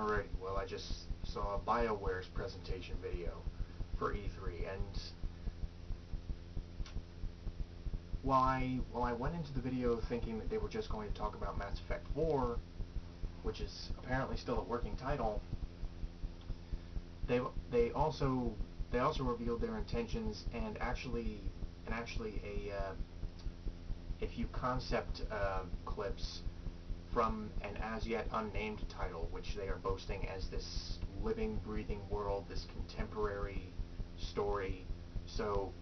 Alright, well, I just saw BioWare's presentation video for E3, and while I went into the video thinking that they were just going to talk about Mass Effect 4, which is apparently still a working title, they also revealed their intentions and actually a few concept clips from an as yet unnamed title, which they are boasting as this living, breathing world, this contemporary story. So,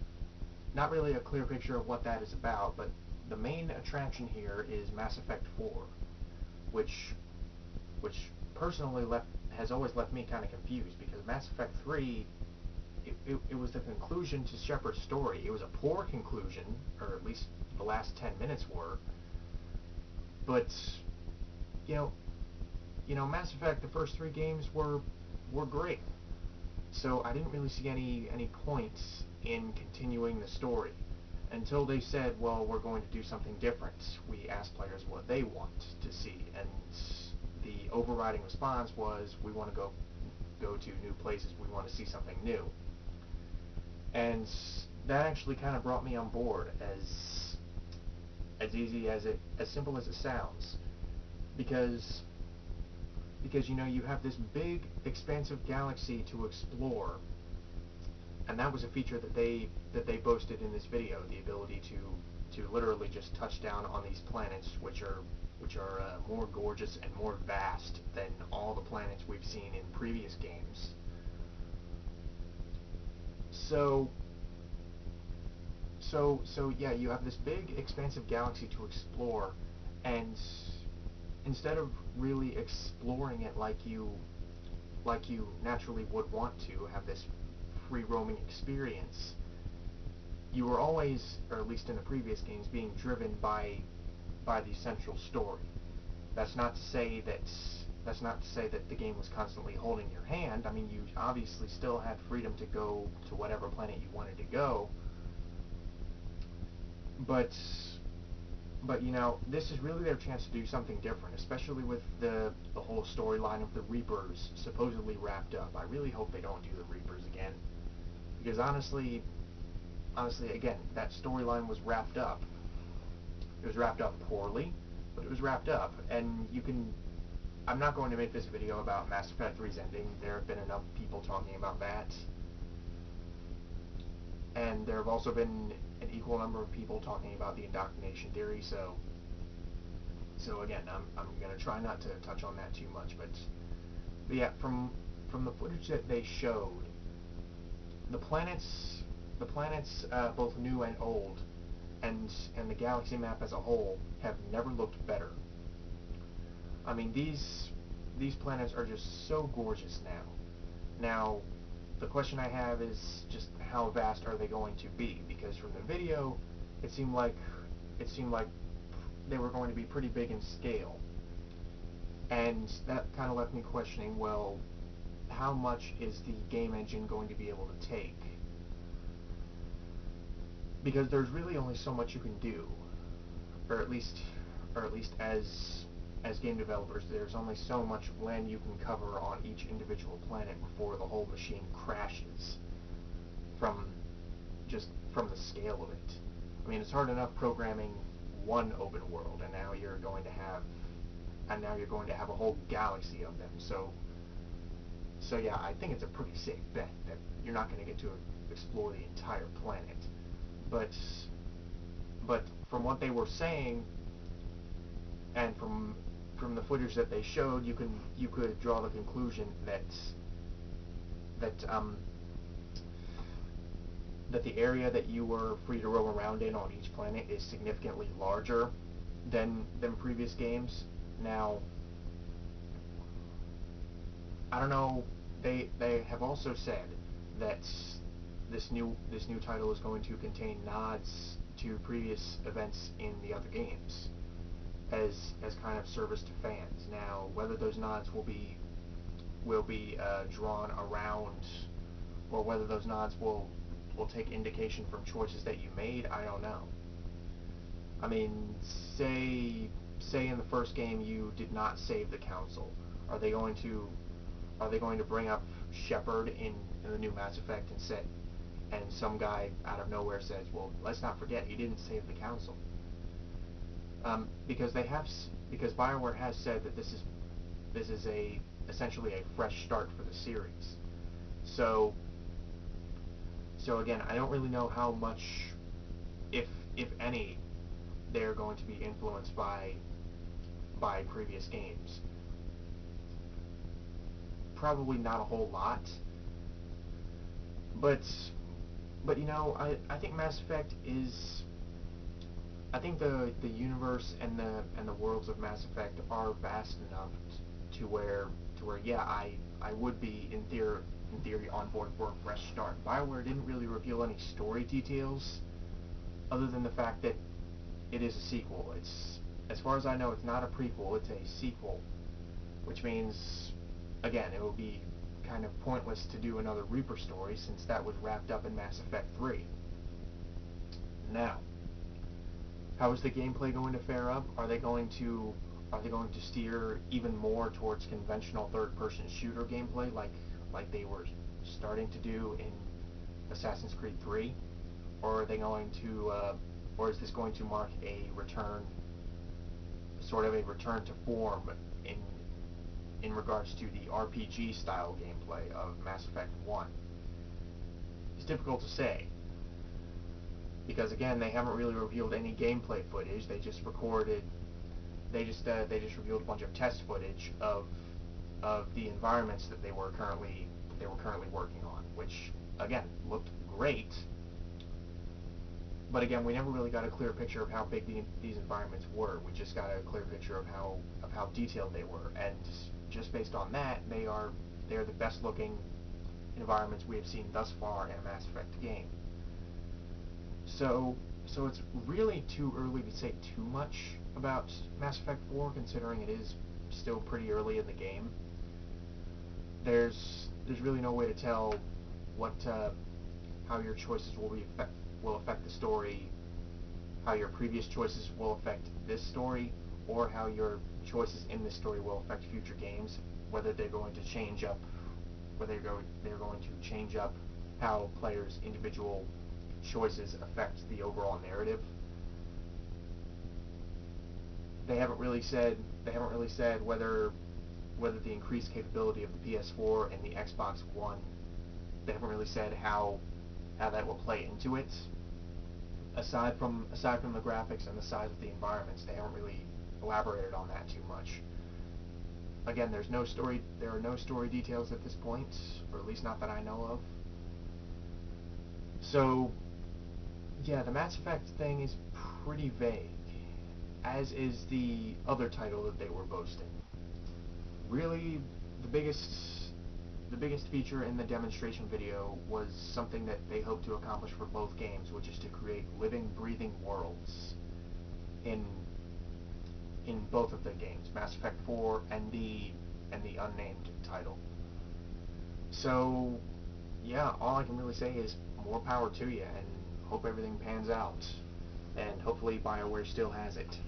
not really a clear picture of what that is about, but the main attraction here is Mass Effect 4, which personally has always left me kind of confused, because Mass Effect 3, it was the conclusion to Shepard's story. It was a poor conclusion, or at least the last 10 minutes were, but Mass Effect, the first 3 games were great. So I didn't really see any points in continuing the story until they said, well, we're going to do something different. We asked players what they want to see, and the overriding response was, we want to go to new places, we want to see something new. And that actually kind of brought me on board, as simple as it sounds, because you have this big, expansive galaxy to explore, and that was a feature that they boasted in this video, the ability to literally just touch down on these planets, which are more gorgeous and more vast than all the planets we've seen in previous games. So yeah, you have this big, expansive galaxy to explore, and instead of really exploring it like you naturally would want to have this free roaming experience, you were always, or at least in the previous games, being driven by the central story. That's not to say that the game was constantly holding your hand. I mean, you obviously still had freedom to go to whatever planet you wanted to go, but this is really their chance to do something different, especially with the whole storyline of the Reapers supposedly wrapped up. I really hope they don't do the Reapers again, because honestly, again, that storyline was wrapped up. It was wrapped up poorly, but it was wrapped up, and I'm not going to make this video about Mass Effect 3's ending. There have been enough people talking about that, and there have also been an equal number of people talking about the indoctrination theory, so again, I'm going to try not to touch on that too much, but yeah, from the footage that they showed, the planets, both new and old, and the galaxy map as a whole, have never looked better. I mean, these planets are just so gorgeous now. Now, the question I have is just how vast are they going to be? Because from the video, it seemed like they were going to be pretty big in scale, and that kind of left me questioning, well, how much is the game engine going to be able to take? Because there's really only so much you can do, or at least as game developers, there's only so much land you can cover on each individual planet before the whole machine crashes from the scale of it. I mean, it's hard enough programming one open world, and now you're going to have a whole galaxy of them. So yeah, I think it's a pretty safe bet that you're not going to get to explore the entire planet. But from what they were saying, and from the footage that they showed, you could draw the conclusion that the area that you were free to roam around in on each planet is significantly larger than previous games. Now, I don't know. They have also said that this new title is going to contain nods to previous events in the other games, as kind of service to fans. Now, whether those nods will be drawn around, or whether those nods will take indication from choices that you made, I don't know. I mean, say in the first game you did not save the council. Are they going to are they going to bring up Shepard in the new Mass Effect and some guy out of nowhere says, well, let's not forget he didn't save the Council, because BioWare has said that this is essentially a fresh start for the series. So again, I don't really know how much, if any, they're going to be influenced by previous games. Probably not a whole lot, but you know, I think Mass Effect is, I think the universe and the worlds of Mass Effect are vast enough to where yeah, I would be in theory on board for a fresh start. BioWare didn't really reveal any story details other than the fact that it is a sequel. It's, as far as I know, it's not a prequel, it's a sequel, which means, again, it would be kind of pointless to do another Reaper story since that was wrapped up in Mass Effect 3. Now, how is the gameplay going to fare up? Are they going to steer even more towards conventional third-person shooter gameplay like they were starting to do in Assassin's Creed 3? Or are they going to or is this going to mark a return, sort of a return to form in regards to the RPG style gameplay of Mass Effect 1? It's difficult to say, because again, they haven't really revealed any gameplay footage. They just revealed a bunch of test footage of the environments that they were currently working on, which again looked great. But again, we never really got a clear picture of how big these environments were. We just got a clear picture of how detailed they were, and just based on that, they are the best looking environments we have seen thus far in a Mass Effect game. So it's really too early to say too much about Mass Effect 4, considering it is still pretty early in the game. There's really no way to tell how your choices will affect the story, how your previous choices will affect this story, or how your choices in this story will affect future games, whether they're going to change up how players' individual choices affect the overall narrative. They haven't really said whether the increased capability of the PS4 and the Xbox One, they haven't really said how that will play into it. Aside from the graphics and the size of the environments, they haven't really elaborated on that too much. Again, there are no story details at this point, or at least not that I know of. So, yeah, the Mass Effect thing is pretty vague, as is the other title that they were boasting. Really, the biggest feature in the demonstration video was something that they hope to accomplish for both games, which is to create living, breathing worlds in both of the games, Mass Effect 4 and the unnamed title. So, yeah, all I can really say is more power to you, and hope everything pans out, and hopefully BioWare still has it.